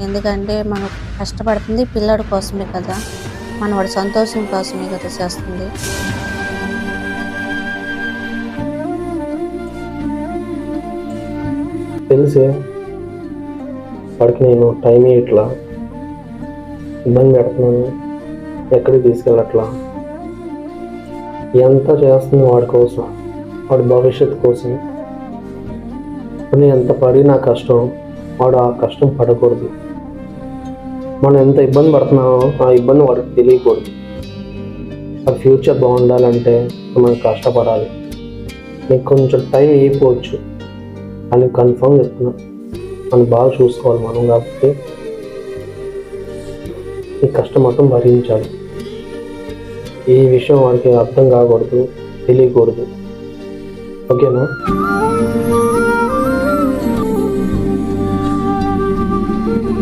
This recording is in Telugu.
ఎందుకంటే మనం కష్టపడుతుంది పిల్లాడి కోసమే కదా, వాడి సంతోషం కోసమే కదా చేస్తుంది. తెలిసే వాడికి నేను టైం ఇట్లా ఇబ్బంది పెడుతున్నాను, ఎక్కడికి తీసుకెళ్ళట్లా, ఎంత చేస్తుంది వాడి కోసం, వాడి భవిష్యత్తు కోసం. నేను ఎంత పడినా కష్టం, వాడు ఆ కష్టం పడకూడదు. మనం ఎంత ఇబ్బంది పడుతున్నామో ఆ ఇబ్బంది వాడికి తెలియకూడదు. వాడి ఫ్యూచర్ బాగుండాలంటే మనం కష్టపడాలి. నీకు కొంచెం టైం అయిపోవచ్చు అని కన్ఫర్మ్ చెప్తున్నా. మనం బాగా చూసుకోవాలి మనం, కాబట్టి ఈ కష్టం మొత్తం భరించాలి. ఈ విషయం వాడికి అర్థం కాకూడదు, తెలియకూడదు. ఓకేనా?